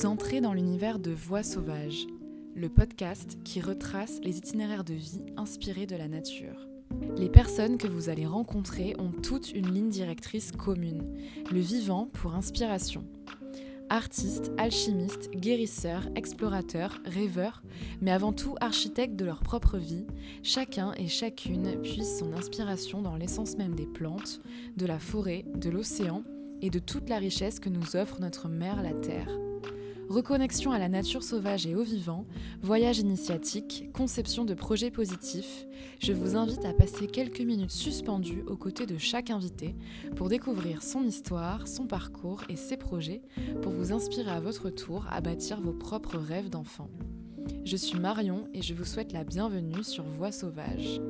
Vous entrez dans l'univers de Voix sauvages, le podcast qui retrace les itinéraires de vie inspirés de la nature. Les personnes que vous allez rencontrer ont toutes une ligne directrice commune, le vivant pour inspiration. Artistes, alchimistes, guérisseurs, explorateurs, rêveurs, mais avant tout architectes de leur propre vie, chacun et chacune puise son inspiration dans l'essence même des plantes, de la forêt, de l'océan et de toute la richesse que nous offre notre mère, la Terre. Reconnexion à la nature sauvage et au vivant, voyage initiatique, conception de projets positifs, je vous invite à passer quelques minutes suspendues aux côtés de chaque invité pour découvrir son histoire, son parcours et ses projets pour vous inspirer à votre tour à bâtir vos propres rêves d'enfant. Je suis Marion et je vous souhaite la bienvenue sur Voix sauvages.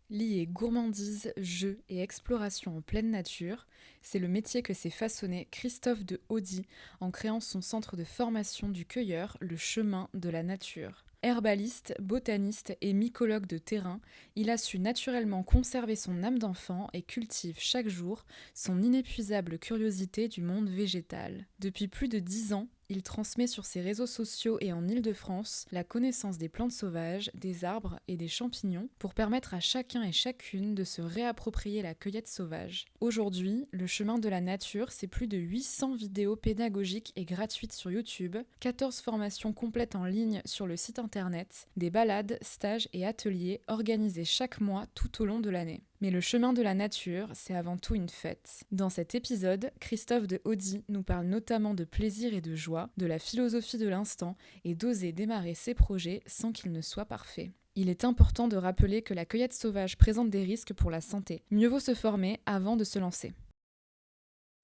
Lier gourmandise, jeu et exploration en pleine nature, c'est le métier que s'est façonné Christophe de Haudy en créant son centre de formation du cueilleur, le chemin de la nature. Herbaliste, botaniste et mycologue de terrain, il a su naturellement conserver son âme d'enfant et cultive chaque jour son inépuisable curiosité du monde végétal. Depuis plus de 10 ans, il transmet sur ses réseaux sociaux et en Île-de-France la connaissance des plantes sauvages, des arbres et des champignons pour permettre à chacun et chacune de se réapproprier la cueillette sauvage. Aujourd'hui, le chemin de la nature, c'est plus de 800 vidéos pédagogiques et gratuites sur YouTube, 14 formations complètes en ligne sur le site internet, des balades, stages et ateliers organisés chaque mois tout au long de l'année. Mais le chemin de la nature, c'est avant tout une fête. Dans cet épisode, Christophe de Haudy nous parle notamment de plaisir et de joie, de la philosophie de l'instant et d'oser démarrer ses projets sans qu'ils ne soient parfaits. Il est important de rappeler que la cueillette sauvage présente des risques pour la santé. Mieux vaut se former avant de se lancer.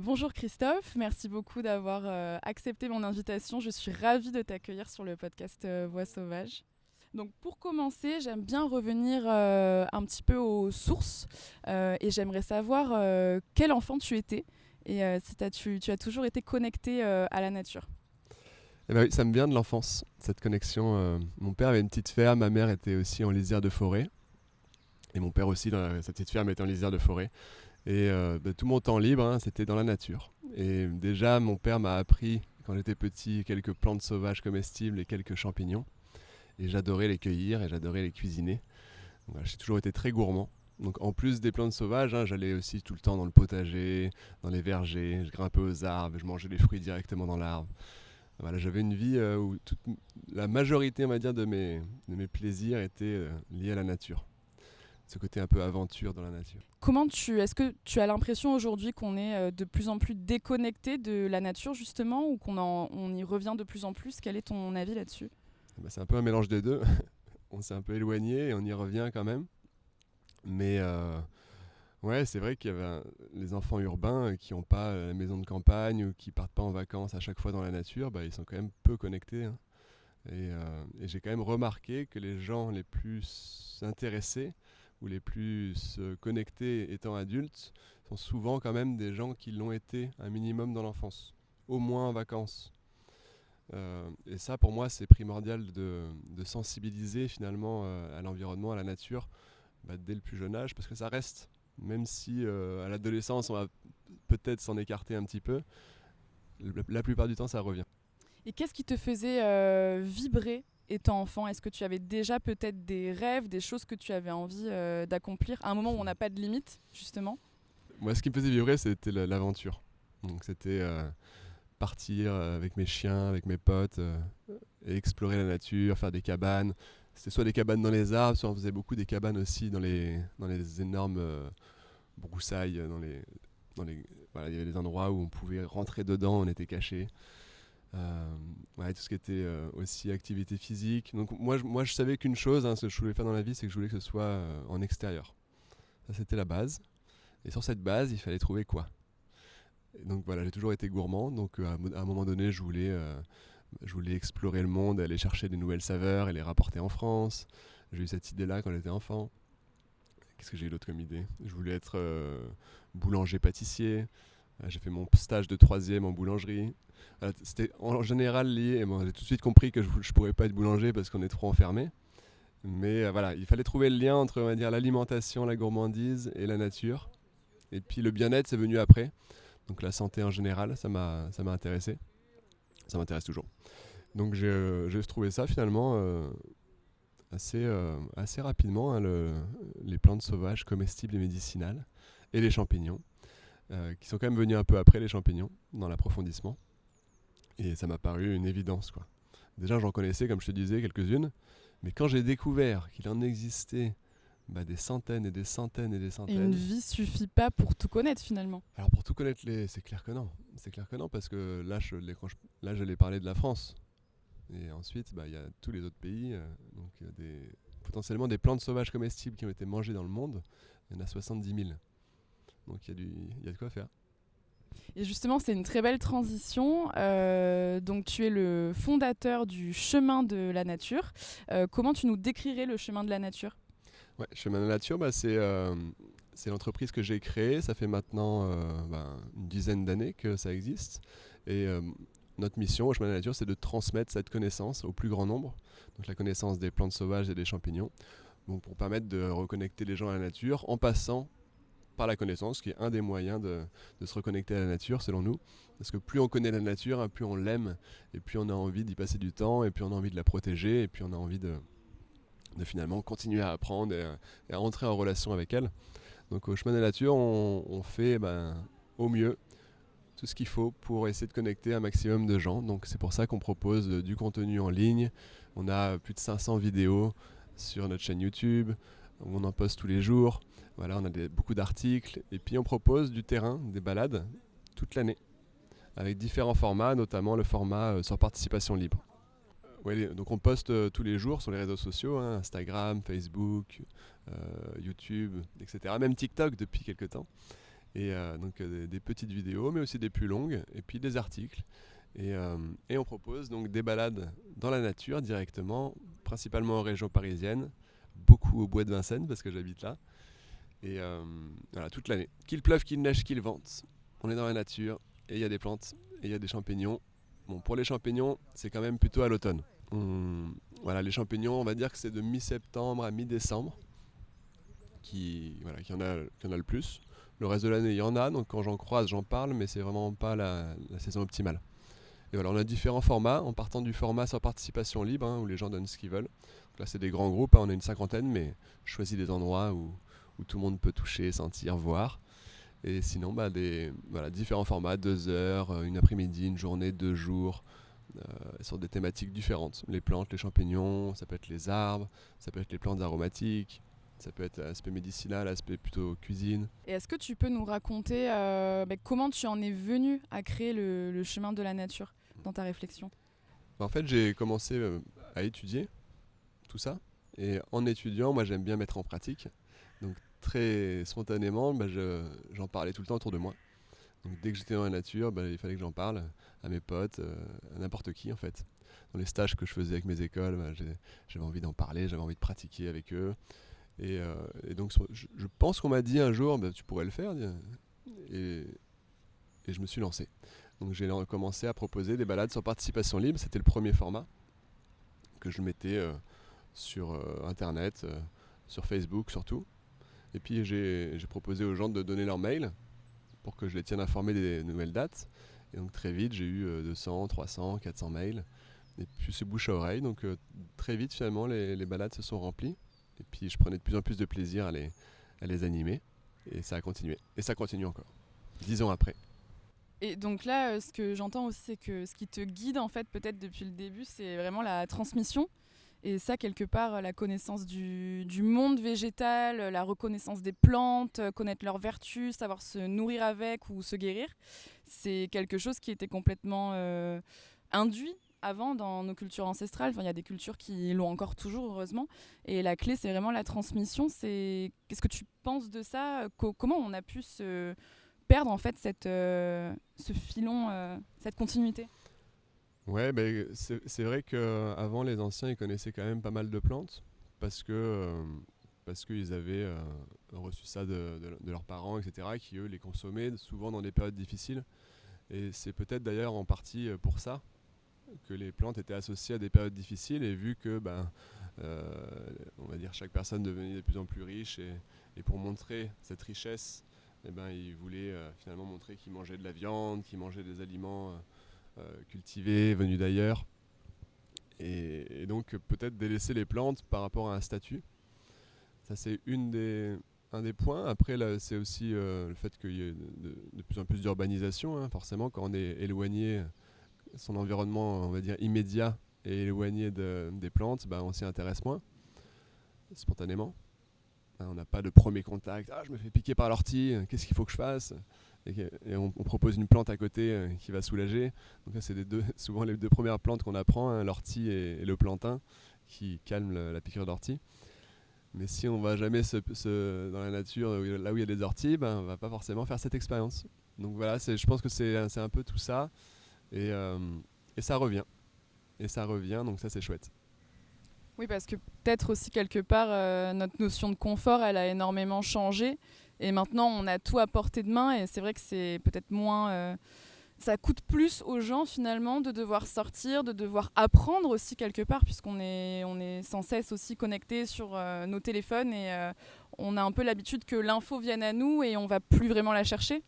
Bonjour Christophe, merci beaucoup d'avoir accepté mon invitation. Je suis ravie de t'accueillir sur le podcast Voix sauvages. Donc pour commencer, j'aime bien revenir un petit peu aux sources et j'aimerais savoir quel enfant tu étais et si tu as toujours été connecté à la nature. Eh ben oui, ça me vient de l'enfance, cette connexion. Mon père avait une petite ferme, ma mère était aussi en lisière de forêt et mon père aussi, sa petite ferme était en lisière de forêt. Et tout mon temps libre, c'était dans la nature. Et déjà, mon père m'a appris, quand j'étais petit, quelques plantes sauvages comestibles et quelques champignons. Et j'adorais les cueillir et j'adorais les cuisiner. Donc, voilà, j'ai toujours été très gourmand. Donc en plus des plantes sauvages, j'allais aussi tout le temps dans le potager, dans les vergers, je grimpais aux arbres, je mangeais les fruits directement dans l'arbre. Voilà, j'avais une vie où la majorité, on va dire, de mes plaisirs étaient liés à la nature. Ce côté un peu aventure dans la nature. Est-ce que tu as l'impression aujourd'hui qu'on est de plus en plus déconnecté de la nature justement ou on y revient de plus en plus? Quel est ton avis là-dessus? C'est un peu un mélange des deux. On s'est un peu éloigné et on y revient quand même. Mais ouais, c'est vrai qu'il y avait les enfants urbains qui n'ont pas la maison de campagne ou qui partent pas en vacances à chaque fois dans la nature, ils sont quand même peu connectés. Et j'ai quand même remarqué que les gens les plus intéressés ou les plus connectés étant adultes sont souvent quand même des gens qui l'ont été un minimum dans l'enfance, au moins en vacances. Et ça, pour moi, c'est primordial de sensibiliser finalement à l'environnement, à la nature, dès le plus jeune âge, parce que ça reste, même si à l'adolescence, on va peut-être s'en écarter un petit peu, la plupart du temps, ça revient. Et qu'est-ce qui te faisait vibrer étant enfant? Est-ce que tu avais déjà peut-être des rêves, des choses que tu avais envie d'accomplir à un moment où on n'a pas de limite, justement? Moi, ce qui me faisait vibrer, c'était l'aventure. Donc, c'était partir avec mes chiens, avec mes potes, et explorer la nature, faire des cabanes. C'était soit des cabanes dans les arbres, soit on faisait beaucoup des cabanes aussi dans les énormes broussailles. Voilà, il y avait des endroits où on pouvait rentrer dedans, on était cachés. Tout ce qui était aussi activité physique. Donc moi je savais qu'une chose, ce que je voulais faire dans la vie, c'est que je voulais que ce soit en extérieur. Ça, c'était la base. Et sur cette base, il fallait trouver quoi. Et donc voilà, j'ai toujours été gourmand. Donc à un moment donné, je voulais explorer le monde, aller chercher des nouvelles saveurs et les rapporter en France. J'ai eu cette idée-là quand j'étais enfant. Qu'est-ce que j'ai eu d'autre comme idée? Je voulais être boulanger-pâtissier. J'ai fait mon stage de 3e en boulangerie. C'était en général lié. J'ai tout de suite compris que je ne pourrais pas être boulanger parce qu'on est trop enfermé. Mais voilà, il fallait trouver le lien entre, on va dire, l'alimentation, la gourmandise et la nature. Et puis le bien-être, c'est venu après. Donc la santé en général, ça m'a intéressé. Ça m'intéresse toujours. Donc j'ai trouvé ça finalement assez rapidement, hein, les plantes sauvages comestibles et médicinales et les champignons, qui sont quand même venus un peu après les champignons dans l'approfondissement. Et ça m'a paru une évidence, quoi. Déjà, j'en connaissais, comme je te disais, quelques-unes, mais quand j'ai découvert qu'il en existait des centaines et des centaines et des Et une centaines. vie suffit pas pour tout connaître finalement. Alors pour tout connaître, c'est clair que non. C'est clair que non, parce que là, là, je l'ai parlé de la France. Et ensuite, il y a tous les autres pays. Donc, potentiellement des plantes sauvages comestibles qui ont été mangées dans le monde. Il y en a 70 000. Donc il y a de quoi faire. Et justement, c'est une très belle transition. Donc, tu es le fondateur du Chemin de la Nature. Comment tu nous décrirais le Chemin de la Nature ? Ouais, Chemin de la Nature, c'est l'entreprise que j'ai créée. Ça fait maintenant une dizaine d'années que ça existe. Et notre mission au Chemin de la Nature, c'est de transmettre cette connaissance au plus grand nombre. Donc la connaissance des plantes sauvages et des champignons. Donc pour permettre de reconnecter les gens à la nature en passant par la connaissance, qui est un des moyens de se reconnecter à la nature, selon nous. Parce que plus on connaît la nature, hein, plus on l'aime, et plus on a envie d'y passer du temps, et plus on a envie de la protéger, et puis on a envie de finalement continuer à apprendre et à entrer en relation avec elle. Donc au Chemin de la Nature, on fait au mieux tout ce qu'il faut pour essayer de connecter un maximum de gens. Donc c'est pour ça qu'on propose du contenu en ligne. On a plus de 500 vidéos sur notre chaîne YouTube, où on en poste tous les jours. Voilà, on a beaucoup d'articles. Et puis on propose du terrain, des balades, toute l'année, avec différents formats, notamment le format sur participation libre. Ouais, donc on poste tous les jours sur les réseaux sociaux, hein, Instagram, Facebook, YouTube, etc. Même TikTok depuis quelques temps. Et donc des petites vidéos, mais aussi des plus longues, et puis des articles. Et on propose donc des balades dans la nature directement, principalement en région parisienne, beaucoup au bois de Vincennes parce que j'habite là. Et voilà, toute l'année. Qu'il pleuve, qu'il neige, qu'il vente, on est dans la nature, et il y a des plantes, et il y a des champignons. Bon, pour les champignons, c'est quand même plutôt à l'automne. Voilà, les champignons, on va dire que c'est de mi-septembre à mi-décembre qu'il y en a le plus. Le reste de l'année, il y en a, donc quand j'en croise, j'en parle, mais c'est vraiment pas la saison optimale. Et voilà, on a différents formats, en partant du format sans participation libre, hein, où les gens donnent ce qu'ils veulent. Donc là, c'est des grands groupes, hein, on est une cinquantaine, mais je choisis des endroits où tout le monde peut toucher, sentir, voir. Et sinon, différents formats, 2 heures, une après-midi, une journée, 2 jours, sur des thématiques différentes. Les plantes, les champignons, ça peut être les arbres, ça peut être les plantes aromatiques, ça peut être l'aspect médicinal, l'aspect plutôt cuisine. Et est-ce que tu peux nous raconter comment tu en es venu à créer le Chemin de la Nature dans ta réflexion ? En fait, j'ai commencé à étudier tout ça. Et en étudiant, moi, j'aime bien mettre en pratique. Donc très spontanément, j'en parlais tout le temps autour de moi. Donc dès que j'étais dans la nature, il fallait que j'en parle à mes potes, à n'importe qui en fait. Dans les stages que je faisais avec mes écoles, j'avais envie d'en parler, j'avais envie de pratiquer avec eux. Et donc je pense qu'on m'a dit un jour, tu pourrais le faire. Et je me suis lancé. Donc j'ai commencé à proposer des balades sur participation libre. C'était le premier format que je mettais sur Internet, sur Facebook surtout. Et puis j'ai proposé aux gens de donner leur mail pour que je les tienne informés des nouvelles dates. Et donc très vite, j'ai eu 200, 300, 400 mails. Et puis c'est bouche à oreille. Donc très vite, finalement, les balades se sont remplies. Et puis je prenais de plus en plus de plaisir à les animer. Et ça a continué. Et ça continue encore, 10 ans après. Et donc là, ce que j'entends aussi, c'est que ce qui te guide, en fait, peut-être depuis le début, c'est vraiment la transmission. Et ça, quelque part, la connaissance du monde végétal, la reconnaissance des plantes, connaître leurs vertus, savoir se nourrir avec ou se guérir, c'est quelque chose qui était complètement induit avant dans nos cultures ancestrales. Enfin, il y a des cultures qui l'ont encore toujours, heureusement. Et la clé, c'est vraiment la transmission. Qu'est-ce que tu penses de ça ? Comment on a pu se perdre, en fait, ce filon, cette continuité ? Ouais, c'est vrai qu'avant, les anciens, ils connaissaient quand même pas mal de plantes parce qu'ils avaient reçu ça de leurs parents, etc., qui, eux, les consommaient souvent dans des périodes difficiles. Et c'est peut-être d'ailleurs en partie pour ça que les plantes étaient associées à des périodes difficiles, et vu que on va dire chaque personne devenait de plus en plus riche, et pour montrer cette richesse, il voulait finalement montrer qu'il mangeait de la viande, qu'il mangeait des aliments cultivés, venus d'ailleurs, et donc peut-être délaisser les plantes par rapport à un statut. Ça, c'est un des points. Après, là, c'est aussi le fait qu'il y ait de plus en plus d'urbanisation, hein. Forcément, quand on est éloigné, son environnement, on va dire, immédiat, et éloigné des plantes, on s'y intéresse moins, spontanément. On n'a pas de premier contact. Ah, je me fais piquer par l'ortie, qu'est-ce qu'il faut que je fasse ? Et on propose une plante à côté qui va soulager. Donc là, c'est souvent les deux premières plantes qu'on apprend, hein, l'ortie et le plantain, qui calment la piqûre d'ortie. Mais si on ne va jamais dans la nature, là où il y a des orties, on ne va pas forcément faire cette expérience. Donc voilà, je pense que c'est un peu tout ça. Et ça revient. Donc ça, c'est chouette. Oui, parce que peut-être aussi quelque part, notre notion de confort, elle a énormément changé. Et maintenant, on a tout à portée de main. Et c'est vrai que c'est peut-être moins... ça coûte plus aux gens, finalement, de devoir sortir, de devoir apprendre aussi quelque part, puisqu'on est sans cesse aussi connecté sur nos téléphones. Et on a un peu l'habitude que l'info vienne à nous et on ne va plus vraiment la chercher.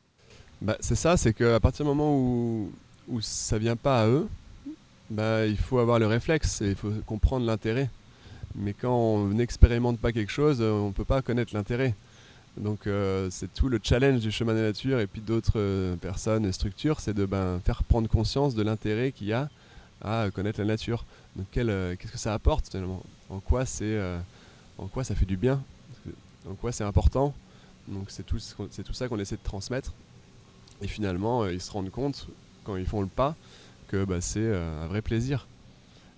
C'est ça, c'est qu'à partir du moment où ça ne vient pas à eux, il faut avoir le réflexe et il faut comprendre l'intérêt. Mais quand on n'expérimente pas quelque chose, on ne peut pas connaître l'intérêt. Donc c'est tout le challenge du chemin de la nature et puis d'autres personnes et structures, c'est de faire prendre conscience de l'intérêt qu'il y a à connaître la nature. Donc qu'est-ce que ça apporte finalement ? En quoi ça fait du bien ? En quoi c'est important ? Donc c'est tout ça qu'on essaie de transmettre. Et finalement, ils se rendent compte, quand ils font le pas, que c'est un vrai plaisir.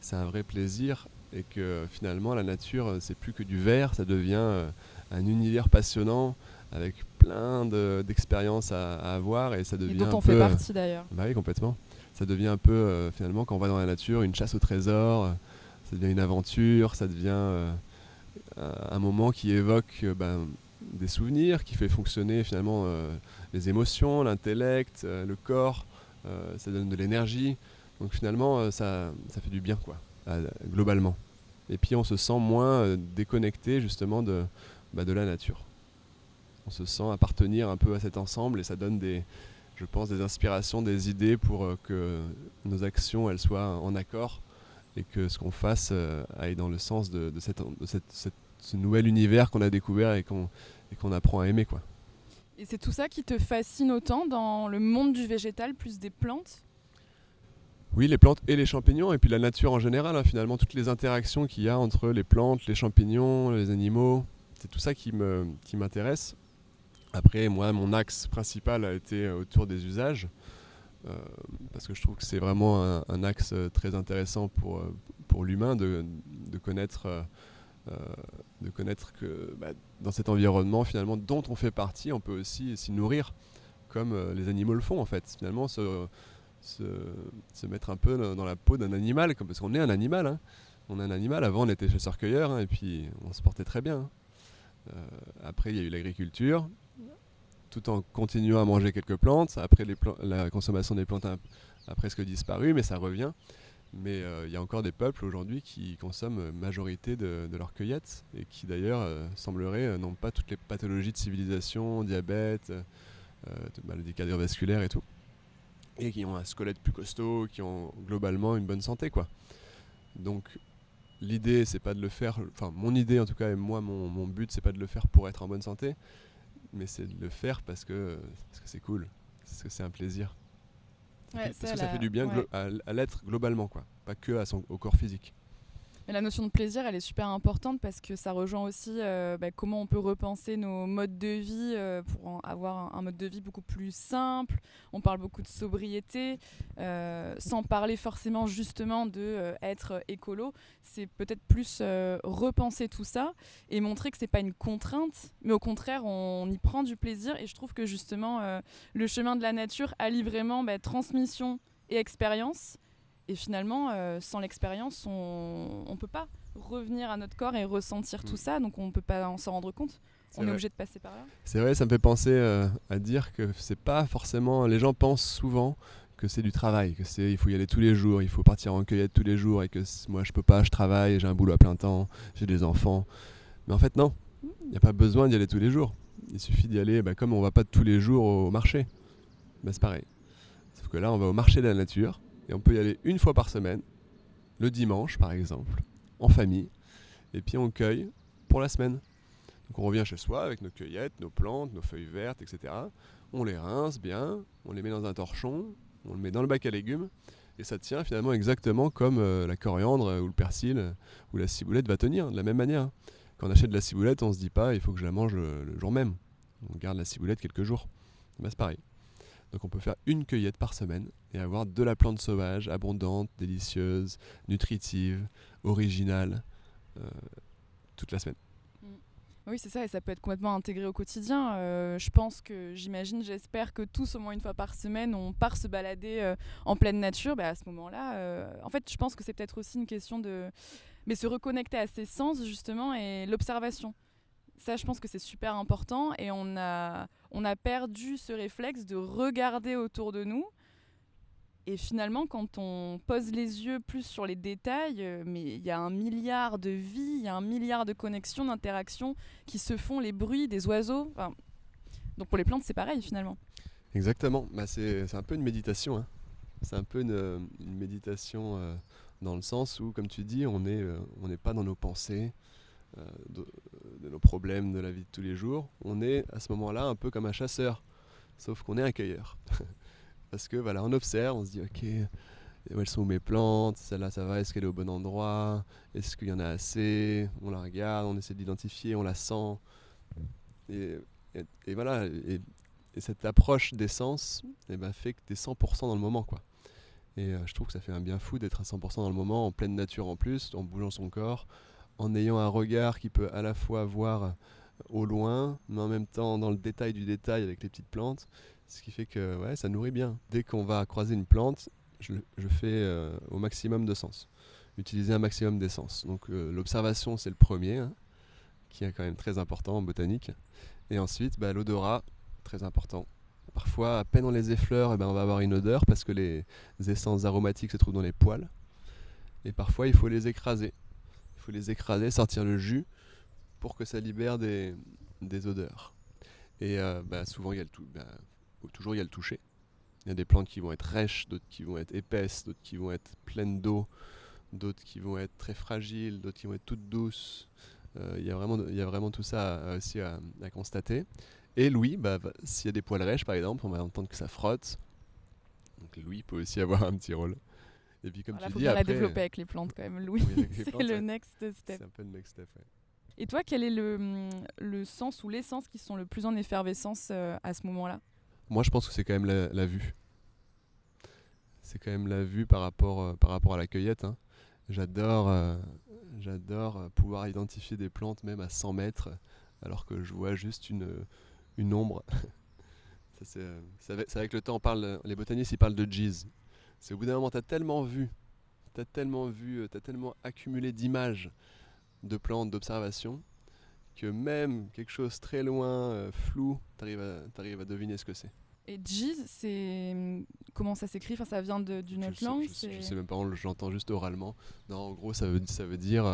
C'est un vrai plaisir, et que finalement la nature, c'est plus que du vert, ça devient un univers passionnant avec plein d'expériences à avoir, et ça devient et dont on fait partie d'ailleurs. Oui, complètement. Ça devient un peu finalement, quand on va dans la nature, une chasse au trésor, ça devient une aventure, ça devient un moment qui évoque des souvenirs, qui fait fonctionner finalement les émotions, l'intellect, le corps, ça donne de l'énergie. Donc finalement, ça fait du bien, quoi, globalement. Et puis on se sent moins déconnecté justement de la nature. On se sent appartenir un peu à cet ensemble, et ça donne je pense, des inspirations, des idées pour que nos actions elles soient en accord, et que ce qu'on fasse aille dans le sens de ce nouvel univers qu'on a découvert et qu'on apprend à aimer, quoi. Et c'est tout ça qui te fascine autant dans le monde du végétal plus des plantes ? Oui, les plantes et les champignons, et puis la nature en général, hein, finalement, toutes les interactions qu'il y a entre les plantes, les champignons, les animaux, c'est tout ça qui m'intéresse. Après, moi, mon axe principal a été autour des usages, parce que je trouve que c'est vraiment un axe très intéressant pour l'humain de connaître que dans cet environnement finalement dont on fait partie, on peut aussi s'y nourrir comme les animaux le font, en fait. Finalement, se mettre un peu dans la peau d'un animal, parce qu'on est un animal, hein. On est un animal. Avant, on était chasseurs-cueilleurs, hein, et puis on se portait très bien, hein. Après, il y a eu l'agriculture, tout en continuant à manger quelques plantes. Après, la consommation des plantes a presque disparu, mais ça revient. Mais il y a encore des peuples aujourd'hui qui consomment majorité de leur cueillette, et qui d'ailleurs semblerait n'ont pas toutes les pathologies de civilisation, diabète, de maladies cardiovasculaires et tout, et qui ont un squelette plus costaud, qui ont globalement une bonne santé, quoi. Donc l'idée, c'est pas de le faire, enfin mon idée en tout cas, et moi mon but, c'est pas de le faire pour être en bonne santé, mais c'est de le faire parce que c'est cool, parce que c'est un plaisir. Ouais, parce que ça fait du bien à l'être globalement, quoi, pas que au corps physique. Mais la notion de plaisir, elle est super importante, parce que ça rejoint aussi comment on peut repenser nos modes de vie pour avoir un mode de vie beaucoup plus simple. On parle beaucoup de sobriété, sans parler forcément justement de être écolo. C'est peut-être plus repenser tout ça et montrer que c'est pas une contrainte, mais au contraire, on y prend du plaisir. Et je trouve que justement, le chemin de la nature allie vraiment transmission et expérience. Et finalement, sans l'expérience, on ne peut pas revenir à notre corps et ressentir tout ça, donc on ne peut pas s'en rendre compte. On est obligé de passer par là. C'est vrai, ça me fait penser à dire que c'est pas forcément... Les gens pensent souvent que c'est du travail, il faut y aller tous les jours, il faut partir en cueillette tous les jours et que moi je peux pas, je travaille, j'ai un boulot à plein temps, j'ai des enfants. Mais en fait non, il n'y a pas besoin d'y aller tous les jours. Il suffit d'y aller comme on va pas tous les jours au marché. C'est pareil. Sauf que là on va au marché de la nature et on peut y aller une fois par semaine, le dimanche par exemple, en famille, et puis on cueille pour la semaine. Donc on revient chez soi avec nos cueillettes, nos plantes, nos feuilles vertes, etc. On les rince bien, on les met dans un torchon, on le met dans le bac à légumes, et ça tient finalement exactement comme la coriandre ou le persil ou la ciboulette va tenir, de la même manière. Quand on achète de la ciboulette, on se dit pas il faut que je la mange le jour même. On garde la ciboulette quelques jours. C'est pareil. Donc on peut faire une cueillette par semaine et avoir de la plante sauvage, abondante, délicieuse, nutritive, originale, toute la semaine. Oui, c'est ça, et ça peut être complètement intégré au quotidien. Je pense que, j'espère que tous, au moins une fois par semaine, on part se balader en pleine nature. À ce moment-là, en fait, je pense que c'est peut-être aussi une question de se reconnecter à ses sens, justement, et l'observation. Ça, je pense que c'est super important, et on a perdu ce réflexe de regarder autour de nous. Et finalement, quand on pose les yeux plus sur les détails, mais il y a 1 milliard de vies, il y a 1 milliard de connexions, d'interactions qui se font, les bruits des oiseaux. Donc pour les plantes, c'est pareil finalement. Exactement. C'est un peu une méditation. Hein. C'est un peu une méditation dans le sens où, comme tu dis, on n'est pas dans nos pensées, de nos problèmes de la vie de tous les jours. On est à ce moment-là un peu comme un chasseur, sauf qu'on est un cueilleur. Parce que voilà, on observe, on se dit ok, où elles sont mes plantes, celle-là ça va, est-ce qu'elle est au bon endroit, est-ce qu'il y en a assez, on la regarde, on essaie de l'identifier, on la sent. Et voilà, et cette approche des sens fait que tu es 100% dans le moment, quoi. Et je trouve que ça fait un bien fou d'être à 100% dans le moment, en pleine nature en plus, en bougeant son corps, en ayant un regard qui peut à la fois voir au loin, mais en même temps dans le détail du détail avec les petites plantes. Ce qui fait que ça nourrit bien. Dès qu'on va croiser une plante, je fais au maximum de sens. Utiliser un maximum d'essence. Donc l'observation, c'est le premier, hein, qui est quand même très important en botanique. Et ensuite, l'odorat, très important. Parfois, à peine on les effleure, on va avoir une odeur parce que les essences aromatiques se trouvent dans les poils. Et parfois, il faut les écraser. Il faut les écraser, sortir le jus pour que ça libère des odeurs. Et souvent, il y a toujours il y a le toucher. Il y a des plantes qui vont être rêches, d'autres qui vont être épaisses, d'autres qui vont être pleines d'eau, d'autres qui vont être très fragiles, d'autres qui vont être toutes douces. Il y a vraiment tout ça aussi à constater. Et l'ouïe, s'il y a des poils rêches par exemple, on va entendre que ça frotte. Donc l'ouïe peut aussi avoir un petit rôle. Et puis comme tu faut dis, bien après, la développer avec les plantes quand même, l'ouïe. Oui, c'est plantes, le next step. C'est un peu le next step, ouais. Et toi, quel est le sens ou les sens qui sont le plus en effervescence à ce moment-là ? Moi, je pense que c'est quand même la vue. C'est quand même la vue par rapport à la cueillette. Hein. J'adore pouvoir identifier des plantes même à 100 mètres, alors que je vois juste une ombre. C'est avec le temps, les botanistes ils parlent de G's. C'est au bout d'un moment, t'as tellement accumulé d'images, de plantes, d'observations, que même quelque chose très loin, flou, t'arrives à deviner ce que c'est. Et Giz, comment ça s'écrit ? Ça vient d'une autre langue ? Je sais même pas, j'entends juste oralement. Non, en gros, ça veut dire,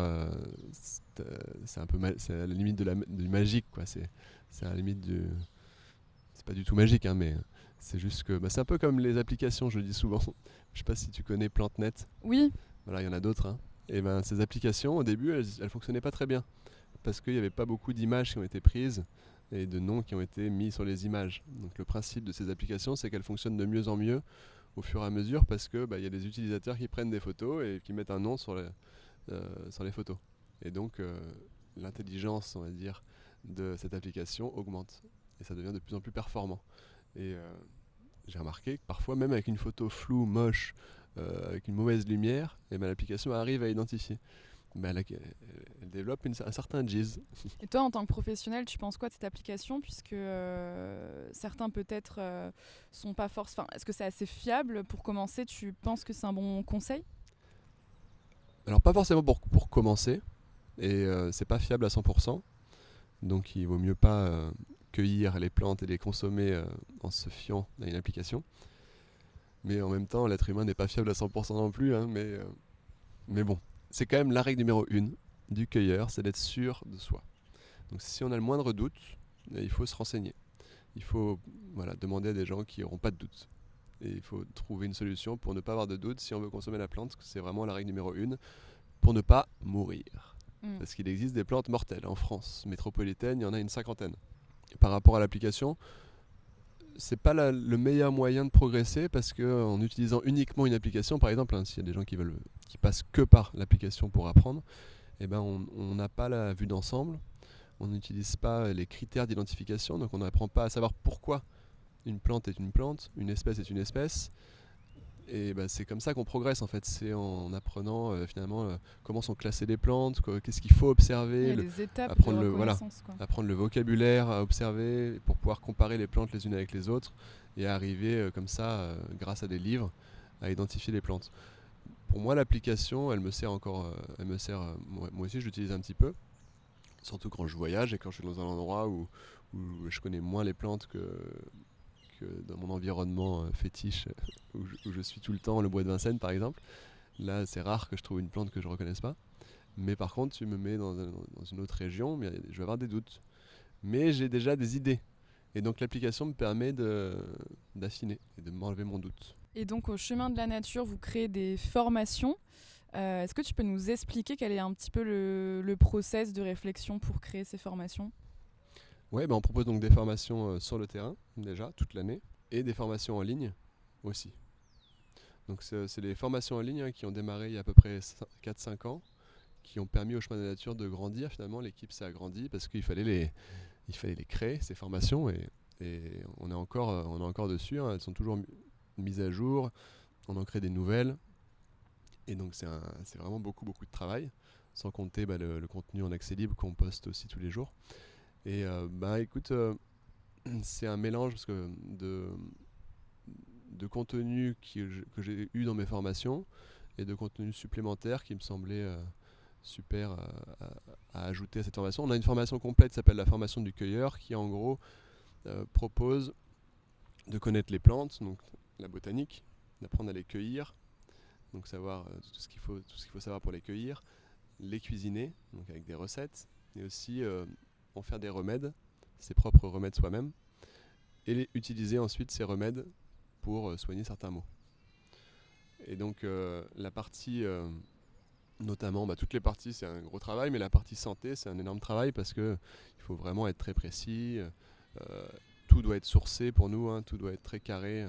c'est un peu c'est à la limite du magique, quoi. C'est à la limite c'est pas du tout magique, hein, mais c'est juste que, c'est un peu comme les applications, je le dis souvent. Je sais pas si tu connais PlanteNet. Oui. Voilà, il y en a d'autres. Hein. Et ces applications, au début, elles fonctionnaient pas très bien parce qu'il n'y avait pas beaucoup d'images qui ont été prises et de noms qui ont été mis sur les images. Donc le principe de ces applications, c'est qu'elles fonctionnent de mieux en mieux au fur et à mesure parce que y a des utilisateurs qui prennent des photos et qui mettent un nom sur les photos. Et donc l'intelligence, on va dire, de cette application augmente et ça devient de plus en plus performant. Et j'ai remarqué que parfois, même avec une photo floue, moche, avec une mauvaise lumière, l'application arrive à identifier. Elle développe un certain jizz. Et toi, en tant que professionnel, tu penses quoi de cette application ? Puisque certains peut-être sont pas forcément... Est-ce que c'est assez fiable pour commencer ? Tu penses que c'est un bon conseil ? Alors pas forcément pour commencer, et c'est pas fiable à 100%. Donc il vaut mieux pas cueillir les plantes et les consommer en se fiant à une application. Mais en même temps, l'être humain n'est pas fiable à 100% non plus, hein, mais bon, c'est quand même la règle numéro 1 du cueilleur, c'est d'être sûr de soi. Donc si on a le moindre doute, il faut se renseigner. Il faut demander à des gens qui n'auront pas de doute. Et il faut trouver une solution pour ne pas avoir de doute si on veut consommer la plante. C'est vraiment la règle numéro 1 pour ne pas mourir. Parce qu'il existe des plantes mortelles. En France métropolitaine, il y en a une 50aine. Et par rapport à l'application, c'est pas le meilleur moyen de progresser parce qu'en utilisant uniquement une application, par exemple, s'il y a des gens qui passent que par l'application pour apprendre, on n'a pas la vue d'ensemble, on n'utilise pas les critères d'identification, donc on n'apprend pas à savoir pourquoi une plante est une plante, une espèce est une espèce. Et c'est comme ça qu'on progresse en fait, c'est en apprenant finalement comment sont classées les plantes, qu'est-ce qu'il faut observer, les étapes apprendre, de reconnaissance, quoi. apprendre le vocabulaire à observer pour pouvoir comparer les plantes les unes avec les autres et arriver comme ça, grâce à des livres, à identifier les plantes. Pour moi l'application elle me sert encore, moi aussi je l'utilise un petit peu, surtout quand je voyage et quand je suis dans un endroit où je connais moins les plantes que dans mon environnement fétiche où je suis tout le temps, le bois de Vincennes par exemple. Là c'est rare que je trouve une plante que je ne reconnaisse pas, mais par contre tu me mets dans une autre région, je vais avoir des doutes, mais j'ai déjà des idées et donc l'application me permet d'affiner et de m'enlever mon doute. Et donc au chemin de la nature vous créez des formations. Est-ce que tu peux nous expliquer quel est un petit peu le process de réflexion pour créer ces formations ? Ouais, on propose donc des formations sur le terrain, déjà, toute l'année, et des formations en ligne aussi. Donc c'est les formations en ligne qui ont démarré il y a à peu près 4-5 ans, qui ont permis au chemin de la nature de grandir finalement. L'équipe s'est agrandie parce qu'il fallait les créer, ces formations, et on est encore dessus, hein. Elles sont toujours mises à jour, on en crée des nouvelles, et donc c'est vraiment beaucoup de travail, sans compter le contenu en accès libre qu'on poste aussi tous les jours. Et écoute, c'est un mélange parce que de contenu que j'ai eu dans mes formations et de contenu supplémentaire qui me semblait super à ajouter à cette formation. On a une formation complète qui s'appelle la formation du cueilleur qui en gros propose de connaître les plantes, donc la botanique, d'apprendre à les cueillir, donc savoir tout ce qu'il faut savoir pour les cueillir, les cuisiner, donc avec des recettes, et aussi en faire des remèdes, ses propres remèdes soi-même, et utiliser ensuite ces remèdes pour soigner certains maux. Et donc la partie, notamment, toutes les parties c'est un gros travail, mais la partie santé c'est un énorme travail parce qu'il faut vraiment être très précis, tout doit être sourcé pour nous, hein, tout doit être très carré,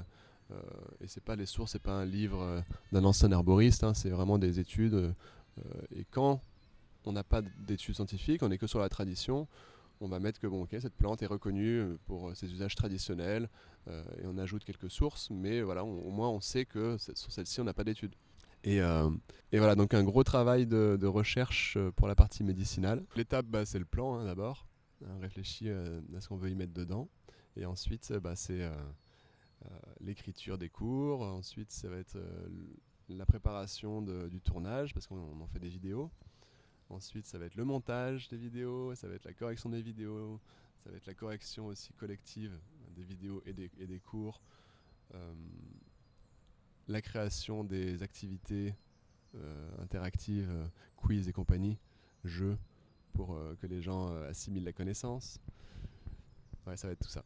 et c'est pas les sources, c'est pas un livre d'un ancien herboriste, hein, c'est vraiment des études, et quand on n'a pas d'études scientifiques, on n'est que sur la tradition, on va mettre que cette plante est reconnue pour ses usages traditionnels, et on ajoute quelques sources, mais voilà, au moins on sait que sur celle-ci on n'a pas d'études. Et voilà, donc un gros travail de recherche pour la partie médicinale. L'étape, c'est le plan, hein, d'abord, on réfléchit à ce qu'on veut y mettre dedans, et ensuite c'est l'écriture des cours, ensuite ça va être la préparation du tournage, parce qu'on en fait des vidéos. Ensuite, ça va être le montage des vidéos, ça va être la correction des vidéos, ça va être la correction aussi collective des vidéos et des cours, la création des activités interactives, quiz et compagnie, jeux, pour que les gens assimilent la connaissance. Ouais, ça va être tout ça.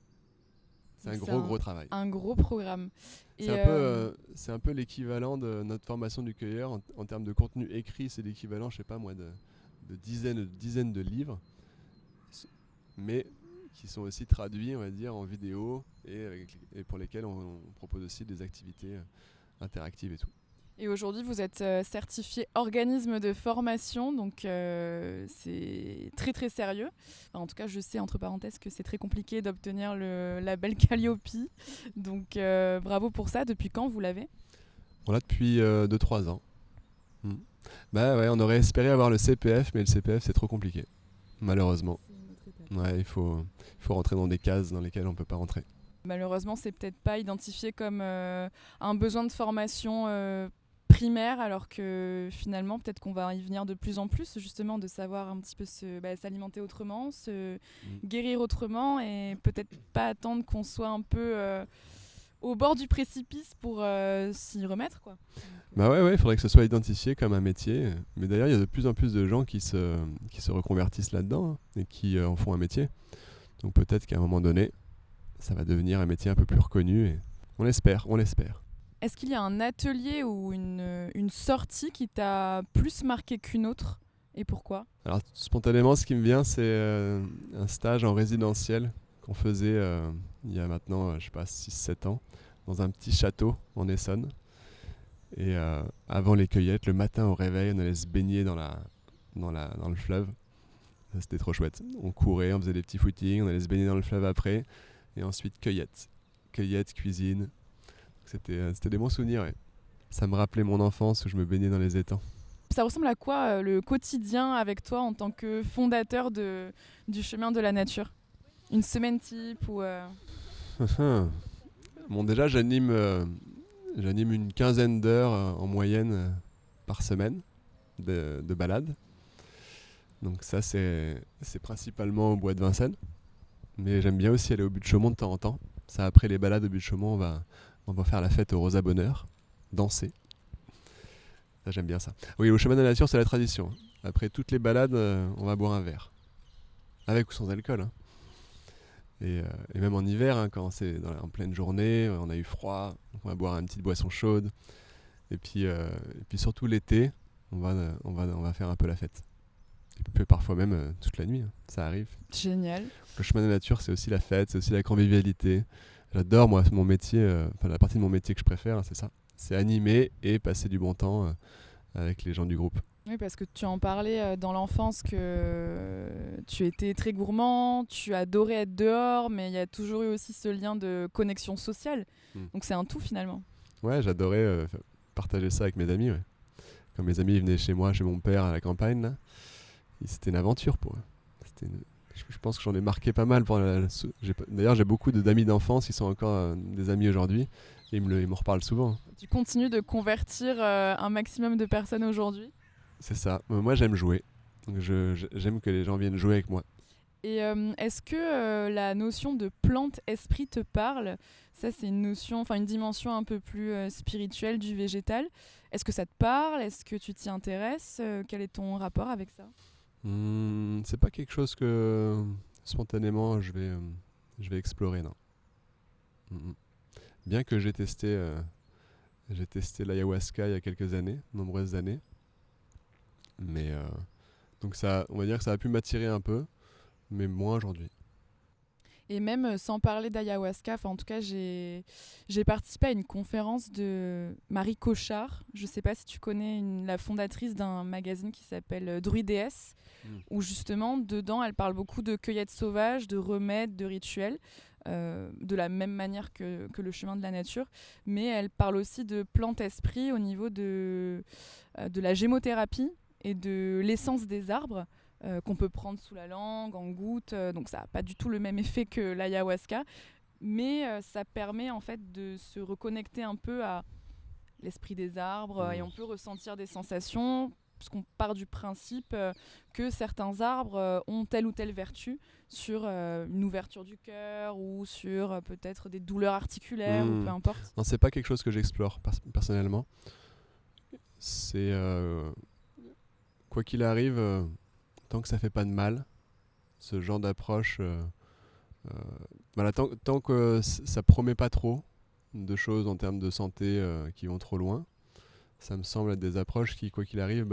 C'est un gros travail. Un gros programme. C'est un peu l'équivalent de notre formation du cueilleur en termes de contenu écrit. C'est l'équivalent, je sais pas moi, de dizaines de livres, mais qui sont aussi traduits, on va dire, en vidéo et pour lesquels on propose aussi des activités interactives et tout. Et aujourd'hui, vous êtes certifié organisme de formation, donc c'est très très sérieux. Enfin, en tout cas, je sais, entre parenthèses, que c'est très compliqué d'obtenir le label Calliope. Donc bravo pour ça. Depuis quand vous l'avez ? On l'a depuis 2-3 ans. Ouais, on aurait espéré avoir le CPF, mais le CPF c'est trop compliqué, malheureusement. Ouais, il faut rentrer dans des cases dans lesquelles on ne peut pas rentrer. Malheureusement, c'est peut-être pas identifié comme un besoin de formation primaire, alors que finalement, peut-être qu'on va y venir de plus en plus, justement, de savoir un petit peu s'alimenter autrement, se guérir autrement, et peut-être pas attendre qu'on soit un peu au bord du précipice pour s'y remettre, quoi. Bah ouais, il faudrait que ce soit identifié comme un métier. Mais d'ailleurs, il y a de plus en plus de gens qui se reconvertissent là-dedans, hein, et qui en font un métier. Donc peut-être qu'à un moment donné, ça va devenir un métier un peu plus reconnu. Et on l'espère. Est-ce qu'il y a un atelier ou une sortie qui t'a plus marqué qu'une autre et pourquoi? Alors spontanément, ce qui me vient, c'est un stage en résidentiel qu'on faisait il y a maintenant, je sais pas, 6-7 ans, dans un petit château en Essonne. Et avant les cueillettes, le matin au réveil, on allait se baigner dans le fleuve. Ça, c'était trop chouette. On courait, on faisait des petits footings, on allait se baigner dans le fleuve après. Et ensuite, cueillette. Cueillette, cuisine. C'était des bons souvenirs, ouais. Ça me rappelait mon enfance où je me baignais dans les étangs. Ça ressemble à quoi le quotidien avec toi en tant que fondateur du chemin de la nature? Une semaine type ou Bon, déjà, j'anime une quinzaine d'heures en moyenne par semaine de balade. Donc ça, c'est principalement au bois de Vincennes. Mais j'aime bien aussi aller au but de Chaumont de temps en temps. Ça, après les balades au but de Chaumont, on va faire la fête au Rosa Bonheur, danser. Ça, j'aime bien ça. Oui, au chemin de la nature, c'est la tradition. Après toutes les balades, on va boire un verre. Avec ou sans alcool, hein. Et même en hiver, hein, quand c'est en pleine journée, on a eu froid, donc on va boire une petite boisson chaude. Et puis surtout l'été, on va faire un peu la fête. Et puis parfois même toute la nuit, hein, ça arrive. génial. Le chemin de la nature, c'est aussi la fête, c'est aussi la convivialité. J'adore, moi, mon métier, la partie de mon métier que je préfère, hein, c'est ça. C'est animer et passer du bon temps avec les gens du groupe. Oui, parce que tu en parlais dans l'enfance que tu étais très gourmand, tu adorais être dehors, mais il y a toujours eu aussi ce lien de connexion sociale. Donc c'est un tout finalement. Ouais, j'adorais partager ça avec mes amis. Ouais. Quand mes amis venaient chez moi, chez mon père à la campagne, là, c'était une aventure pour eux. Je pense que j'en ai marqué pas mal. D'ailleurs, j'ai beaucoup d'amis d'enfance qui sont encore des amis aujourd'hui. Et ils m'en reparlent souvent. Tu continues de convertir un maximum de personnes aujourd'hui. C'est ça. Moi, j'aime jouer. Donc, j'aime que les gens viennent jouer avec moi. Et est-ce que la notion de plante-esprit te parle? Ça, c'est une notion, enfin une dimension un peu plus spirituelle du végétal. Est-ce que ça te parle? Est-ce que tu t'y intéresses? Quel est ton rapport avec ça? C'est pas quelque chose que spontanément je vais explorer, non. Mm. Bien que j'ai testé l'ayahuasca il y a quelques années, nombreuses années. Mais donc ça, on va dire que ça a pu m'attirer un peu, mais moins aujourd'hui. Et même sans parler d'ayahuasca, en tout cas, j'ai participé à une conférence de Marie Cochard. Je ne sais pas si tu connais la fondatrice d'un magazine qui s'appelle Druidéesse, où justement, dedans, elle parle beaucoup de cueillettes sauvages, de remèdes, de rituels, de la même manière que le chemin de la nature. Mais elle parle aussi de plantes-esprit au niveau de la gémothérapie et de l'essence des arbres. Qu'on peut prendre sous la langue, en gouttes. Donc ça n'a pas du tout le même effet que l'ayahuasca. Mais ça permet en fait de se reconnecter un peu à l'esprit des arbres et on peut ressentir des sensations puisqu'on part du principe que certains arbres ont telle ou telle vertu sur une ouverture du cœur ou sur peut-être des douleurs articulaires ou peu importe. Non, c'est pas quelque chose que j'explore personnellement. C'est quoi qu'il arrive, tant que ça fait pas de mal, ce genre d'approche, voilà, tant que ça promet pas trop de choses en termes de santé qui vont trop loin, ça me semble être des approches qui, quoi qu'il arrive,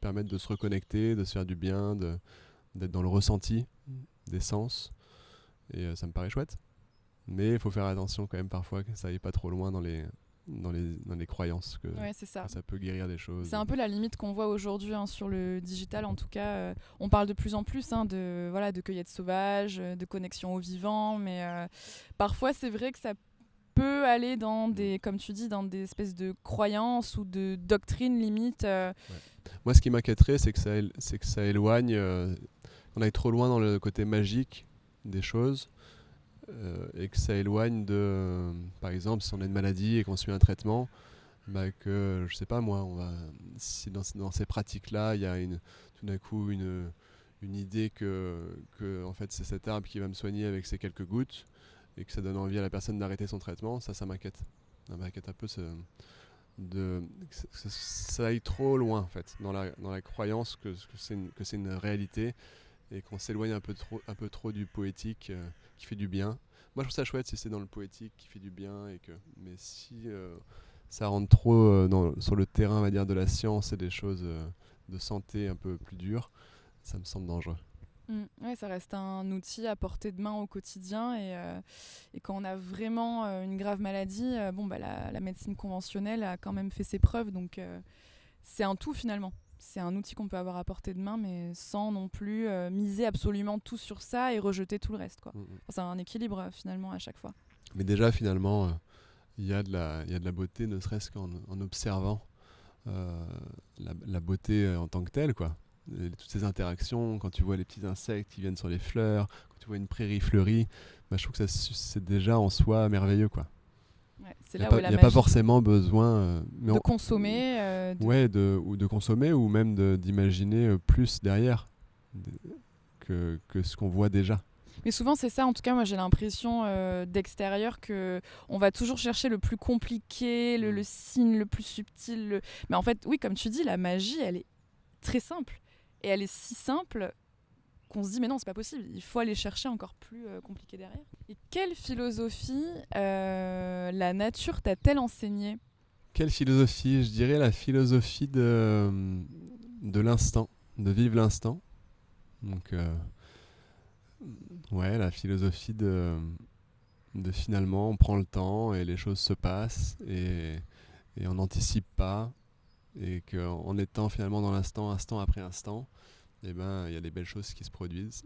permettent de se reconnecter, de se faire du bien, d'être dans le ressenti des sens. Et ça me paraît chouette. Mais il faut faire attention quand même parfois que ça aille pas trop loin dans les croyances que c'est ça. ça peut guérir des choses. C'est un peu la limite qu'on voit aujourd'hui sur le digital. En tout cas, on parle de plus en plus de cueillettes sauvages, de connexion au vivant. Mais parfois, c'est vrai que ça peut aller dans des, comme tu dis, dans des espèces de croyances ou de doctrines limite. Ouais. Moi, ce qui m'inquiéterait, c'est que ça éloigne, on aille trop loin dans le côté magique des choses. Et que ça éloigne par exemple, si on a une maladie et qu'on suit un traitement, que, je sais pas moi, si dans ces pratiques-là, il y a tout d'un coup une idée que en fait, c'est cet arbre qui va me soigner avec ces quelques gouttes, et que ça donne envie à la personne d'arrêter son traitement, ça m'inquiète. Ça m'inquiète un peu que ça aille trop loin en fait, dans la croyance que c'est une réalité et qu'on s'éloigne un peu trop du poétique qui fait du bien. Moi je trouve ça chouette si c'est dans le poétique qui fait du bien, mais si ça rentre trop sur le terrain, on va dire, de la science et des choses de santé un peu plus dures, ça me semble dangereux. Ouais, ça reste un outil à portée de main au quotidien et quand on a vraiment une grave maladie, la médecine conventionnelle a quand même fait ses preuves, donc c'est un tout finalement. C'est un outil qu'on peut avoir à portée de main, mais sans non plus miser absolument tout sur ça et rejeter tout le reste, quoi. Enfin, c'est un équilibre finalement à chaque fois. Mais déjà finalement, il y a de la beauté, ne serait-ce qu'en observant la beauté en tant que telle, quoi. Toutes ces interactions, quand tu vois les petits insectes qui viennent sur les fleurs, quand tu vois une prairie fleurie, je trouve que c'est déjà en soi merveilleux, quoi. Ouais, c'est Il n'y là où a, la y a pas magie forcément besoin de consommer. ouais, de consommer ou même d'imaginer plus derrière que ce qu'on voit déjà. Mais souvent c'est ça, en tout cas moi j'ai l'impression d'extérieur que on va toujours chercher le plus compliqué, le signe le plus subtil. Mais en fait oui, comme tu dis, la magie elle est très simple. Et elle est si simple qu'on se dit mais non, c'est pas possible, il faut aller chercher encore plus compliqué derrière. Et quelle philosophie la nature t'a-t-elle enseigné ? Quelle philosophie? Je dirais la philosophie de l'instant, de vivre l'instant. Donc, ouais, la philosophie de finalement, on prend le temps et les choses se passent et on n'anticipe pas. Et qu'en étant finalement dans l'instant, instant après instant, eh ben, y a des belles choses qui se produisent.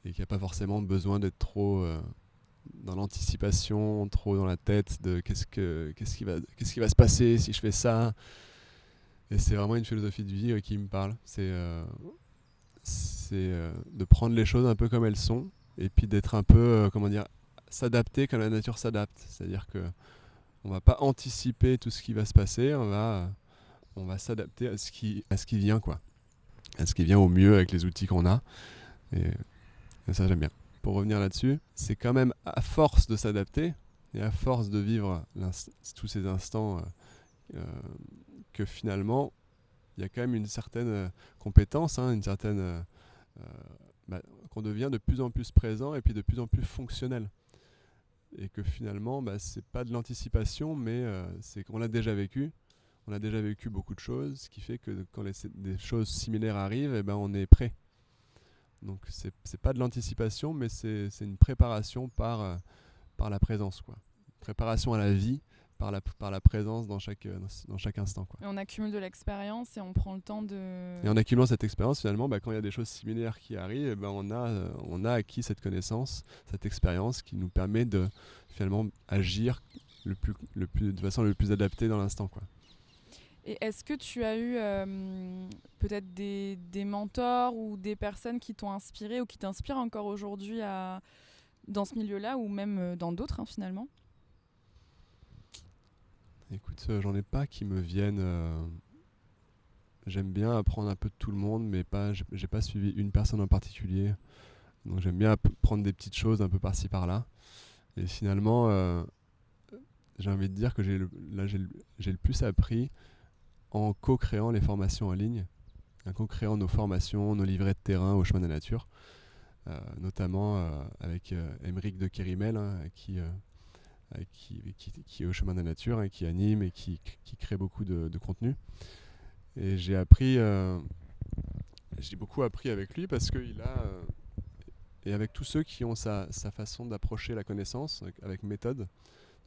Et qu'il n'y a pas forcément besoin d'être trop dans l'anticipation, trop dans la tête de qu'est-ce qui va se passer si je fais ça. Et c'est vraiment une philosophie de vie qui me parle. C'est de prendre les choses un peu comme elles sont et puis d'être un peu, comment dire, s'adapter comme la nature s'adapte. C'est-à-dire que on va pas anticiper tout ce qui va se passer, on va s'adapter à ce qui vient, quoi. À ce qui vient au mieux avec les outils qu'on a. Et ça, j'aime bien. Pour revenir là-dessus, c'est quand même à force de s'adapter et à force de vivre tous ces instants que finalement, il y a quand même une certaine compétence, une certaine qu'on devient de plus en plus présent et puis de plus en plus fonctionnel. Et que finalement, c'est pas de l'anticipation, mais c'est qu'on l'a déjà vécu. On a déjà vécu beaucoup de choses, ce qui fait que quand des choses similaires arrivent, on est prêt. Donc c'est pas de l'anticipation, mais c'est une préparation par la présence, quoi. Préparation à la vie par la présence dans chaque instant, quoi. Et on accumule de l'expérience et on prend le temps de... Et en accumulant cette expérience, finalement, quand il y a des choses similaires qui arrivent, on a acquis cette connaissance, cette expérience qui nous permet de finalement agir de façon le plus adaptée dans l'instant, quoi. Et est-ce que tu as eu peut-être des mentors ou des personnes qui t'ont inspiré ou qui t'inspirent encore aujourd'hui dans ce milieu-là ou même dans d'autres finalement ? Écoute, j'en ai pas qui me viennent. J'aime bien apprendre un peu de tout le monde, mais j'ai pas suivi une personne en particulier. Donc j'aime bien prendre des petites choses un peu par-ci par-là. Et finalement, j'ai envie de dire que j'ai le plus appris en co-créant les formations en ligne, en co-créant nos formations, nos livrets de terrain au chemin de la nature, notamment avec Aymeric de Kérimel, qui est au chemin de la nature, qui anime et qui crée beaucoup de contenu. Et j'ai beaucoup appris avec lui parce qu'il a, et avec tous ceux qui ont sa façon d'approcher la connaissance, avec méthode,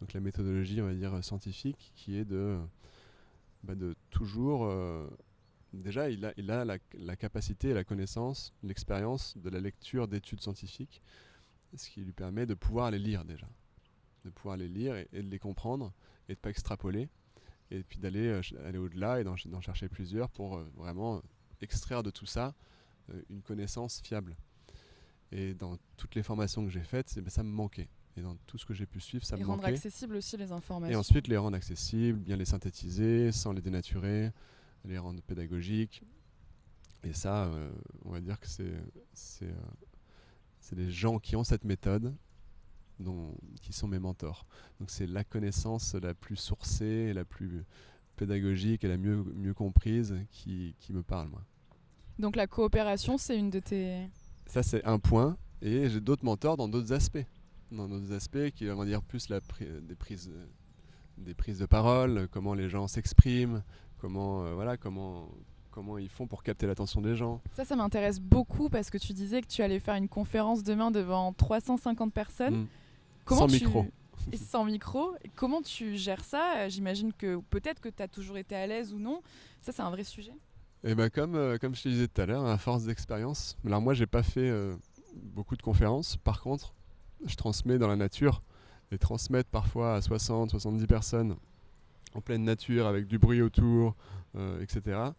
donc la méthodologie, on va dire, scientifique, qui est de toujours... déjà, il a la capacité et la connaissance, l'expérience de la lecture d'études scientifiques, ce qui lui permet de pouvoir les lire déjà. De pouvoir les lire et de les comprendre et de ne pas extrapoler. Et puis aller au-delà et d'en chercher plusieurs pour vraiment extraire de tout ça une connaissance fiable. Et dans toutes les formations que j'ai faites, ça me manquait. Et dans tout ce que j'ai pu suivre, ça me manquait. Et rendre accessibles aussi les informations. Et ensuite les rendre accessibles, bien les synthétiser, sans les dénaturer, les rendre pédagogiques. Et ça, on va dire que c'est les gens qui ont cette méthode qui sont mes mentors. Donc c'est la connaissance la plus sourcée, la plus pédagogique et la mieux comprise qui me parle, moi. Donc la coopération, c'est une de tes... Ça, c'est un point. Et j'ai d'autres mentors dans d'autres aspects. Dans d'autres aspects qui vont dire plus des prises de parole, comment les gens s'expriment, comment ils font pour capter l'attention des gens. Ça m'intéresse beaucoup parce que tu disais que tu allais faire une conférence demain devant 350 personnes. Sans micro. Et sans micro. Et comment tu gères ça ? J'imagine que peut-être que tu as toujours été à l'aise ou non. Ça, c'est un vrai sujet. Et ben comme je te disais tout à l'heure, à force d'expérience. Alors moi, j'ai pas fait beaucoup de conférences. Par contre, je transmets dans la nature. Et transmettre parfois à 60, 70 personnes en pleine nature avec du bruit autour, etc.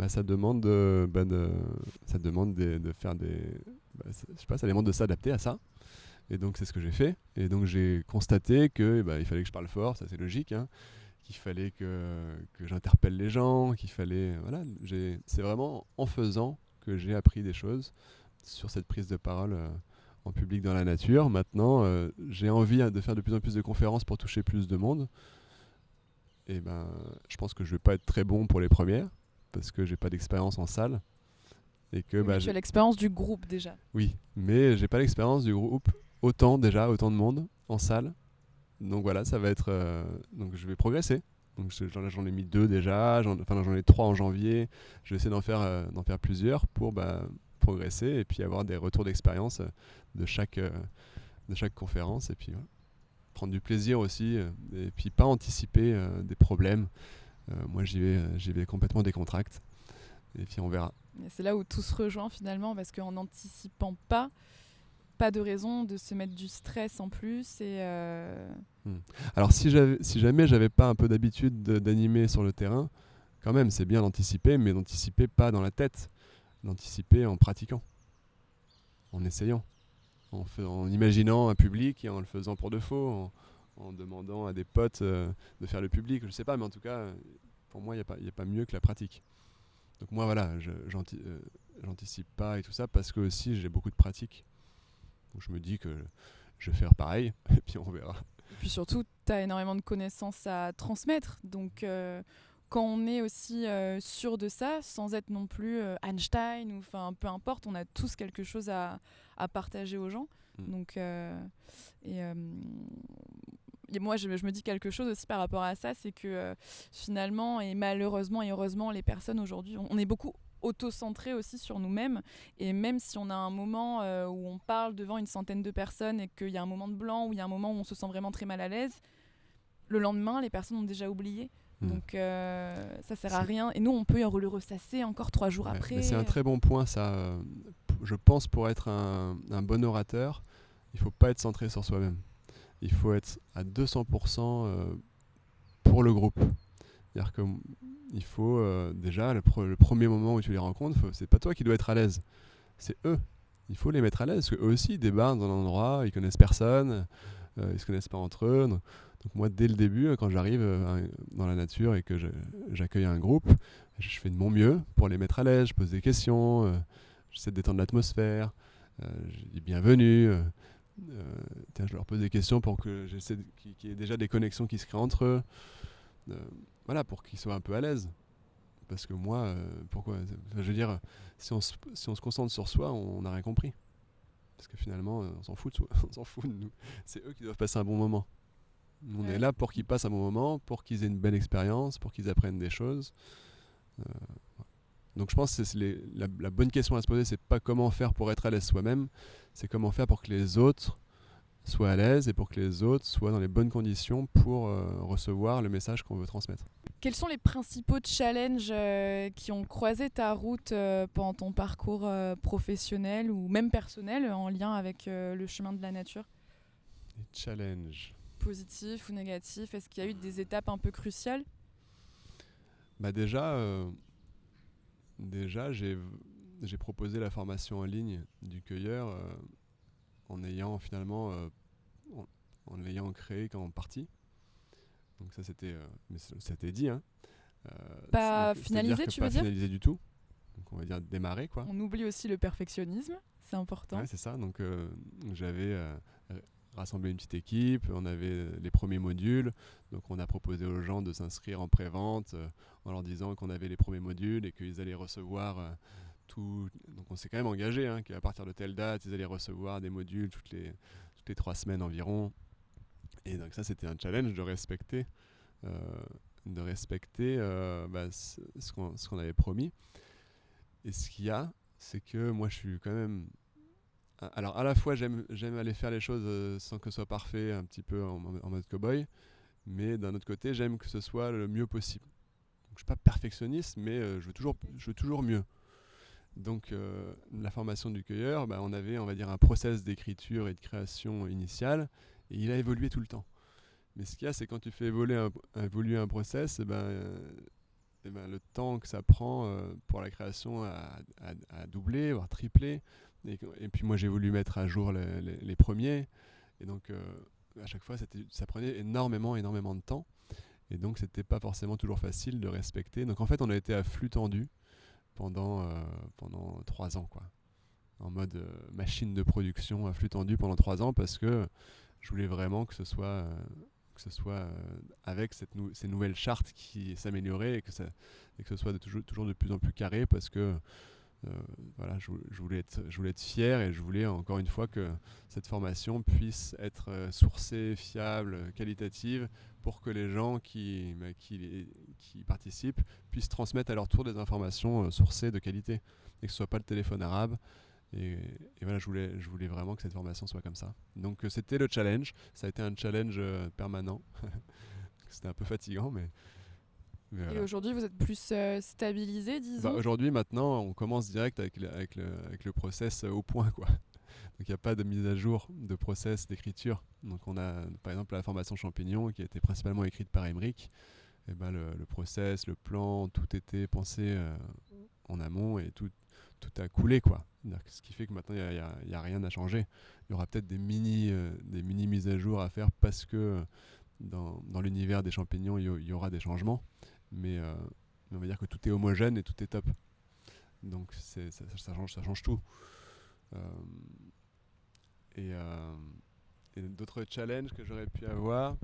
Ça demande de faire ça demande de s'adapter à ça. Et donc c'est ce que j'ai fait. Et donc j'ai constaté que il fallait que je parle fort, ça c'est logique, hein, qu'il fallait que j'interpelle les gens, c'est vraiment en faisant que j'ai appris des choses sur cette prise de parole en public dans la nature. Maintenant, j'ai envie de faire de plus en plus de conférences pour toucher plus de monde. Et je pense que je vais pas être très bon pour les premières parce que j'ai pas d'expérience en salle. Et que tu as l'expérience du groupe déjà. Oui, mais j'ai pas l'expérience du groupe autant de monde en salle. Donc voilà, ça va être donc je vais progresser. Donc j'en ai mis 2 déjà, j'en ai 3 en janvier. Je vais essayer d'en faire plusieurs pour progresser et puis avoir des retours d'expérience de chaque conférence et puis prendre du plaisir aussi et puis pas anticiper des problèmes. Moi j'y vais complètement décontracté et puis on verra. Et c'est là où tout se rejoint finalement parce qu'en n'anticipant pas de raison de se mettre du stress en plus et Alors si jamais j'avais pas un peu d'habitude d'animer sur le terrain, quand même c'est bien d'anticiper, mais d'anticiper pas dans la tête, d'anticiper en pratiquant, en essayant, en imaginant un public et en le faisant pour de faux, en demandant à des potes de faire le public, je sais pas, mais en tout cas pour moi il y a pas mieux que la pratique. Donc moi voilà, j'anticipe pas et tout ça parce que aussi j'ai beaucoup de pratique. Donc je me dis que je vais faire pareil et puis on verra. Et puis surtout, tu as énormément de connaissances à transmettre. Donc quand on est aussi sûr de ça, sans être non plus Einstein ou peu importe, on a tous quelque chose à partager aux gens. Donc et moi, je me dis quelque chose aussi par rapport à ça, c'est que finalement, et malheureusement et heureusement, les personnes aujourd'hui, on est beaucoup auto-centré aussi sur nous-mêmes. Et même si on a un moment où on parle devant une centaine de personnes et qu'il y a un moment de blanc, ou il y a un moment où on se sent vraiment très mal à l'aise, le lendemain, les personnes ont déjà oublié. Donc ça sert à rien. Et nous, on peut le ressasser encore 3 jours après. Mais c'est un très bon point, ça. Je pense pour être un bon orateur, il ne faut pas être centré sur soi-même. Il faut être à 200% pour le groupe. C'est-à-dire qu'il faut déjà, le premier moment où tu les rencontres, c'est pas toi qui dois être à l'aise, c'est eux. Il faut les mettre à l'aise, parce qu'eux aussi ils débarquent dans un endroit, ils connaissent personne, ils se connaissent pas entre eux. Donc moi, dès le début, quand j'arrive dans la nature et que j'accueille un groupe, je fais de mon mieux pour les mettre à l'aise, je pose des questions, j'essaie de détendre l'atmosphère, je dis bienvenue. Je leur pose des questions pour que j'essaie qu'il y ait déjà des connexions qui se créent entre eux, pour qu'ils soient un peu à l'aise. Parce que moi, pourquoi ? Je veux dire, si on se concentre sur soi, on n'a rien compris. Parce que finalement, on s'en fout de soi, on s'en fout de nous. C'est eux qui doivent passer un bon moment. Nous, on est là pour qu'ils passent un bon moment, pour qu'ils aient une belle expérience, pour qu'ils apprennent des choses. Donc je pense que la bonne question à se poser, c'est pas comment faire pour être à l'aise soi-même, c'est comment faire pour que les autres soient à l'aise et pour que les autres soient dans les bonnes conditions pour recevoir le message qu'on veut transmettre. Quels sont les principaux challenges qui ont croisé ta route pendant ton parcours professionnel ou même personnel en lien avec le chemin de la nature ? Les challenges. Positifs ou négatifs ? Est-ce qu'il y a eu des étapes un peu cruciales ? Déjà, j'ai proposé la formation en ligne du cueilleur en l'ayant finalement en l'ayant créé qu'en partie. Donc ça c'était dit. Hein. Pas finalisé, tu veux dire ? Pas finalisé du tout. Donc on va dire démarrer quoi. On oublie aussi le perfectionnisme, c'est important. Ouais, c'est ça. Donc j'avais rassemblé une petite équipe, on avait les premiers modules, donc on a proposé aux gens de s'inscrire en pré-vente en leur disant qu'on avait les premiers modules et qu'ils allaient recevoir tout. Donc on s'est quand même engagé, hein, qu'à partir de telle date, ils allaient recevoir des modules toutes les 3 semaines environ. Et donc ça, c'était un challenge euh, de respecter ce qu'on avait promis. Et ce qu'il y a, c'est que moi, je suis quand même. Alors, à la fois, j'aime aller faire les choses sans que ce soit parfait, un petit peu en mode cow-boy, mais d'un autre côté, j'aime que ce soit le mieux possible. Donc, je ne suis pas perfectionniste, mais je veux toujours mieux. Donc, la formation du cueilleur, on avait, on va dire, un process d'écriture et de création initial, et il a évolué tout le temps. Mais ce qu'il y a, c'est quand tu fais évoluer un process, le temps que ça prend pour la création a doublé, voire triplé. Et puis moi, j'ai voulu mettre à jour les premiers. Et donc, à chaque fois, ça prenait énormément de temps. Et donc, c'était pas forcément toujours facile de respecter. Donc, en fait, on a été à flux tendu pendant 3 ans, quoi. En mode machine de production à flux tendu pendant 3 ans parce que je voulais vraiment que ce soit avec ces nouvelles chartes qui s'amélioraient et que ce soit toujours de plus en plus carré parce que voilà, je voulais être fier et je voulais encore une fois que cette formation puisse être sourcée, fiable, qualitative pour que les gens qui participent puissent transmettre à leur tour des informations sourcées de qualité et que ce soit pas le téléphone arabe. Et voilà, je voulais vraiment que cette formation soit comme ça. Donc c'était le challenge. Ça a été un challenge permanent. C'était un peu fatigant, mais Et voilà. aujourd'hui, vous êtes plus stabilisé, disons. Aujourd'hui, maintenant, on commence direct avec le process au point, quoi. Donc il n'y a pas de mise à jour de process d'écriture. Donc on a par exemple la formation champignon qui a été principalement écrite par Emeric. Et le process, le plan, tout était pensé en amont et tout a coulé, quoi. Ce qui fait que maintenant il y a rien à changer. Il y aura peut-être des mini mises à jour à faire parce que dans l'univers des champignons il y aura des changements, mais on va dire que tout est homogène et tout est top. Donc ça change tout. Euh, et, euh, et d'autres challenges que j'aurais pu avoir.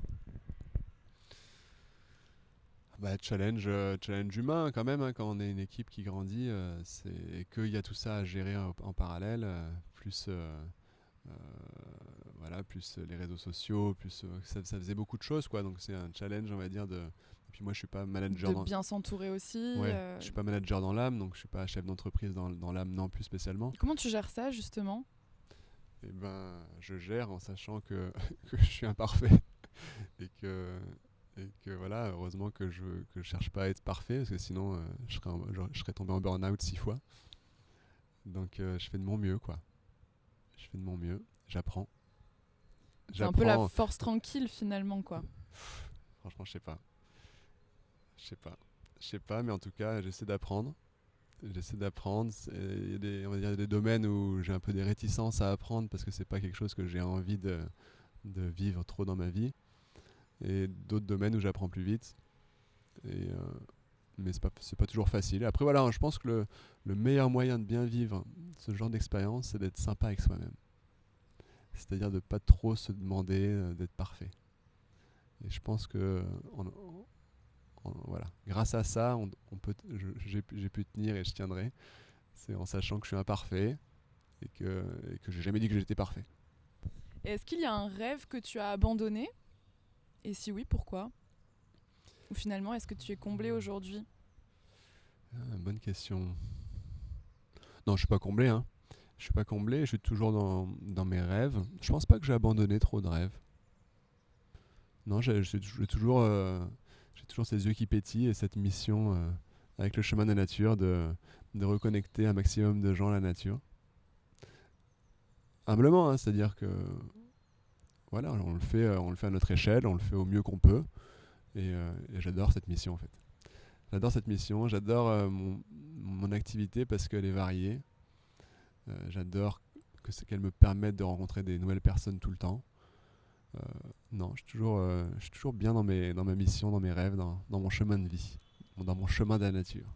Challenge humain quand même, hein, quand on est une équipe qui grandit, et qu'il y a tout ça à gérer en parallèle, euh, plus les réseaux sociaux, plus ça faisait beaucoup de choses, quoi. Donc c'est un challenge, on va dire, de. Et puis moi je suis pas manager De bien s'entourer aussi. Ouais, je suis pas manager dans l'âme, donc je suis pas chef d'entreprise dans l'âme non plus spécialement. Comment tu gères ça justement? Et je gère en sachant que je suis imparfait et que voilà, heureusement que je cherche pas à être parfait parce que sinon je serais tombé en burn-out 6 fois. Donc je fais de mon mieux, quoi. Je fais de mon mieux, j'apprends. C'est un peu la force tranquille finalement, quoi. Franchement, je sais pas. Je sais pas, mais en tout cas, j'essaie d'apprendre. Il y a on va dire, des domaines où j'ai un peu des réticences à apprendre parce que c'est pas quelque chose que j'ai envie de vivre trop dans ma vie. Et d'autres domaines où j'apprends plus vite. Mais c'est pas toujours facile. Après voilà, je pense que le meilleur moyen de bien vivre ce genre d'expérience, c'est d'être sympa avec soi-même. C'est-à-dire de pas trop se demander d'être parfait. Et je pense que voilà, grâce à ça, j'ai pu tenir et je tiendrai. C'est en sachant que je suis imparfait et que j'ai jamais dit que j'étais parfait. Et est-ce qu'il y a un rêve que tu as abandonné? Et si oui, pourquoi? Ou finalement, est-ce que tu es comblé aujourd'hui? Bonne question. Non, je suis pas comblé, hein. Je suis pas comblé, je suis toujours dans mes rêves. Je pense pas que j'ai abandonné trop de rêves. Non, j'ai toujours ces yeux qui pétillent et cette mission avec le chemin de la nature de reconnecter un maximum de gens à la nature. Humblement, hein, c'est-à-dire que voilà, on le fait à notre échelle, on le fait au mieux qu'on peut, et j'adore cette mission en fait. J'adore cette mission, j'adore mon activité parce qu'elle est variée. J'adore qu'elle me permette de rencontrer des nouvelles personnes tout le temps. Non, je suis toujours bien dans ma mission, dans mes rêves, dans mon chemin de vie, dans mon chemin de la nature.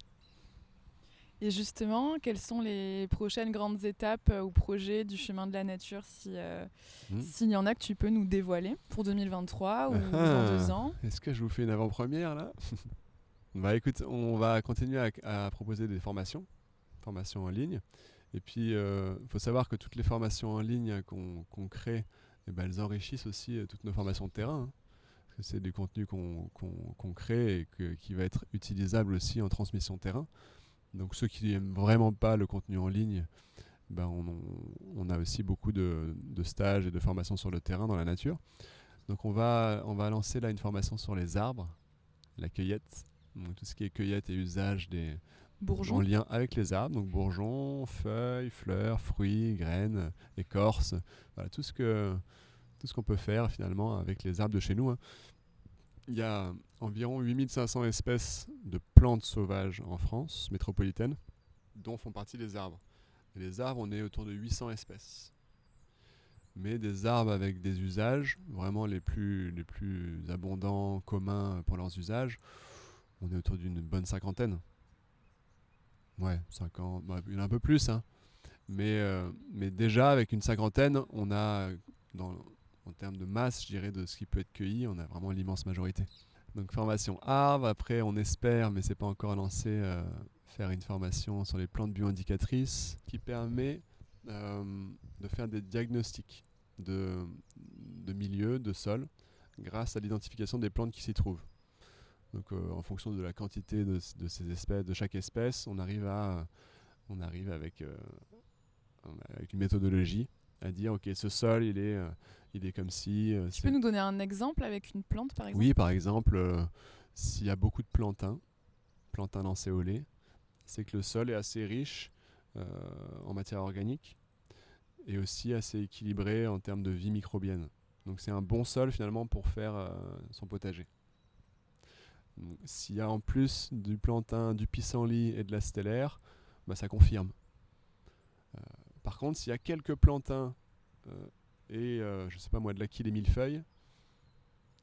Et justement, quelles sont les prochaines grandes étapes ou projets du chemin de la nature, s'il y en a que tu peux nous dévoiler pour 2023 ou dans 2 ans? Est-ce que je vous fais une avant-première là? Bah écoute, on va continuer à proposer des formations en ligne. Et puis, faut savoir que toutes les formations en ligne qu'on crée, eh ben, elles enrichissent aussi toutes nos formations de terrain, hein. Parce que c'est du contenu qu'on crée et qui va être utilisable aussi en transmission terrain. Donc ceux qui n'aiment vraiment pas le contenu en ligne, ben on a aussi beaucoup de stages et de formations sur le terrain dans la nature. Donc on va lancer là une formation sur les arbres, la cueillette, donc tout ce qui est cueillette et usage en Bourgeons. lien avec les arbres, donc bourgeons, feuilles, fleurs, fruits, graines, écorces, voilà, tout ce qu'on peut faire finalement avec les arbres de chez nous, hein. Il y a environ 8500 espèces de plantes sauvages en France métropolitaine, dont font partie les arbres. Et les arbres, on est autour de 800 espèces. Mais des arbres avec des usages, vraiment les plus abondants, communs pour leurs usages, on est autour d'une bonne cinquantaine. Ouais, 50, bah, il y en a un peu plus, hein. Mais déjà, avec une cinquantaine, on a, en termes de masse, je dirais, de ce qui peut être cueilli, on a vraiment l'immense majorité. Donc formation arbre, après on espère, mais c'est pas encore lancé, faire une formation sur les plantes bioindicatrices qui permet de faire des diagnostics de milieu, de sol, grâce à l'identification des plantes qui s'y trouvent. Donc en fonction de la quantité de ces espèces, de chaque espèce, on arrive avec une méthodologie à dire ok, ce sol il est comme si. Tu peux nous donner un exemple avec une plante par exemple? Oui, par exemple, s'il y a beaucoup de plantains lancéolés, c'est que le sol est assez riche en matière organique et aussi assez équilibré en termes de vie microbienne. Donc c'est un bon sol finalement pour faire son potager. S'il y a en plus du plantain, du pissenlit et de la stellaire, bah ça confirme. Par contre, s'il y a quelques plantains et je sais pas moi de l'aquil et millefeuille,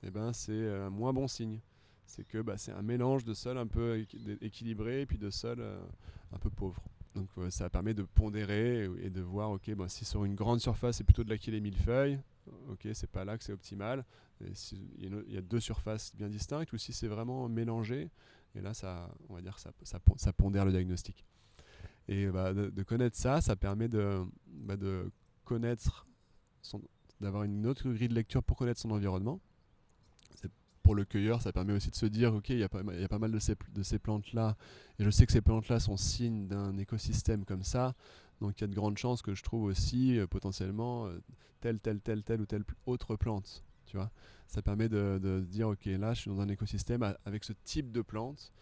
eh ben c'est un moins bon signe. C'est que c'est un mélange de sol un peu équilibré et puis de sol un peu pauvre. Donc ça permet de pondérer et de voir si sur une grande surface c'est plutôt de l'aquil et millefeuille, ok, c'est pas là que c'est optimal. Il y a deux surfaces bien distinctes ou si c'est vraiment mélangé, et là on va dire ça pondère le diagnostic. Et de connaître ça permet de connaître d'avoir une autre grille de lecture pour connaître son environnement. Pour le cueilleur, ça permet aussi de se dire ok, il y a pas mal de ces plantes-là, et je sais que ces plantes-là sont signes d'un écosystème comme ça, donc il y a de grandes chances que je trouve aussi potentiellement telle ou telle autre plante. Tu vois, ça permet de dire ok, là je suis dans un écosystème avec ce type de plante,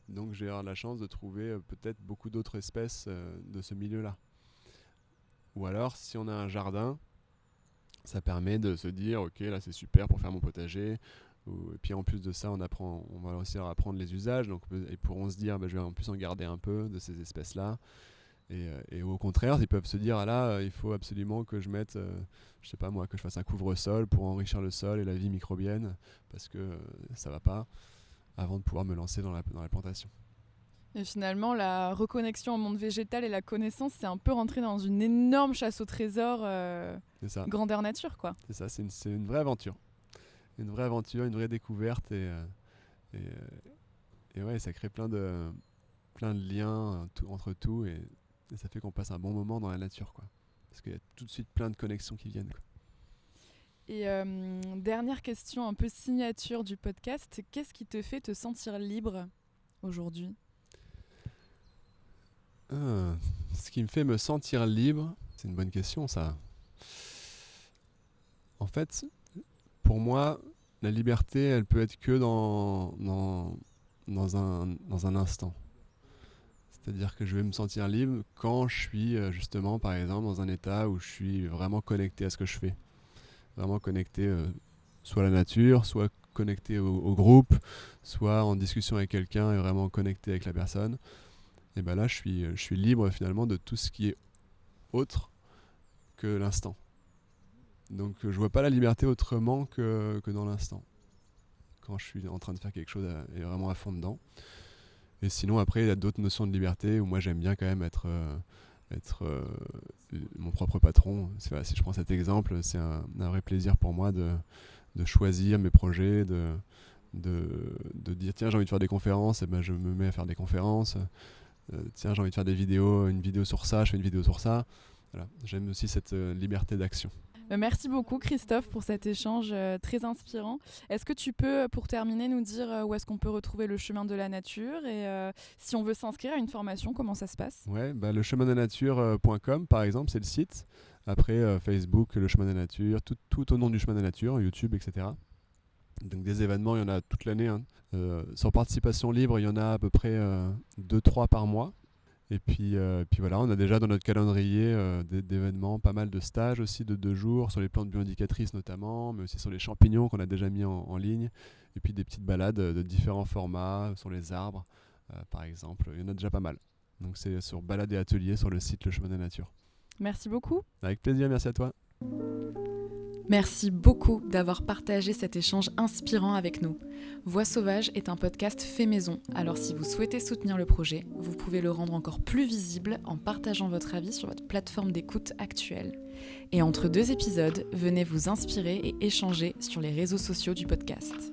donc j'ai la chance de trouver peut-être beaucoup d'autres espèces de ce milieu-là. Ou alors, si on a un jardin, ça permet de se dire ok, là c'est super pour faire mon potager. Et puis en plus de ça, on va aussi leur apprendre les usages, donc ils pourront se dire je vais en plus en garder un peu de ces espèces-là. Et au contraire, ils peuvent se dire ah là, il faut absolument que je mette, je sais pas moi, que je fasse un couvre-sol pour enrichir le sol et la vie microbienne, parce que ça va pas, avant de pouvoir me lancer dans la plantation. Et finalement, la reconnexion au monde végétal et la connaissance, c'est un peu rentrer dans une énorme chasse au trésor C'est ça. grandeur nature, quoi. C'est ça, c'est une vraie aventure. Une vraie découverte et ouais, ça crée plein de liens entre tout et ça fait qu'on passe un bon moment dans la nature, quoi. Parce qu'il y a tout de suite plein de connexions qui viennent, quoi. Et dernière question un peu signature du podcast, qu'est-ce qui te fait te sentir libre aujourd'hui? Ce qui me fait me sentir libre, c'est une bonne question ça. En fait, pour moi, la liberté, elle peut être que dans un instant. C'est-à-dire que je vais me sentir libre quand je suis justement, par exemple, dans un état où je suis vraiment connecté à ce que je fais. Vraiment connecté soit à la nature, soit connecté au groupe, soit en discussion avec quelqu'un et vraiment connecté avec la personne. Et là, je suis libre finalement de tout ce qui est autre que l'instant. Donc je vois pas la liberté autrement que dans l'instant. Quand je suis en train de faire quelque chose et vraiment à fond dedans. Et sinon, après, il y a d'autres notions de liberté où moi, j'aime bien quand même être mon propre patron. Si je prends cet exemple, c'est un vrai plaisir pour moi de choisir mes projets, de dire tiens, j'ai envie de faire des conférences, et ben je me mets à faire des conférences. Tiens, j'ai envie de faire une vidéo sur ça, je fais une vidéo sur ça. Voilà. J'aime aussi cette liberté d'action. Merci beaucoup Christophe pour cet échange très inspirant. Est-ce que tu peux, pour terminer, nous dire où est-ce qu'on peut retrouver le chemin de la nature et si on veut s'inscrire à une formation, comment ça se passe ? Ouais, lechemindelanature.com par exemple, c'est le site. Après, Facebook, le chemin de la nature, tout au nom du chemin de la nature, YouTube, etc. Donc des événements, il y en a toute l'année. Sans participation libre, il y en a à peu près 2-3 par mois. Et puis voilà, on a déjà dans notre calendrier d'événements, pas mal de stages aussi de 2 jours, sur les plantes bioindicatrices notamment, mais aussi sur les champignons qu'on a déjà mis en ligne. Et puis des petites balades de différents formats, sur les arbres par exemple. Il y en a déjà pas mal. Donc c'est sur balade et atelier sur le site Le Chemin de la Nature. Merci beaucoup. Avec plaisir, merci à toi. Merci beaucoup d'avoir partagé cet échange inspirant avec nous. Voix sauvage est un podcast fait maison, alors si vous souhaitez soutenir le projet, vous pouvez le rendre encore plus visible en partageant votre avis sur votre plateforme d'écoute actuelle. Et entre 2 épisodes, venez vous inspirer et échanger sur les réseaux sociaux du podcast.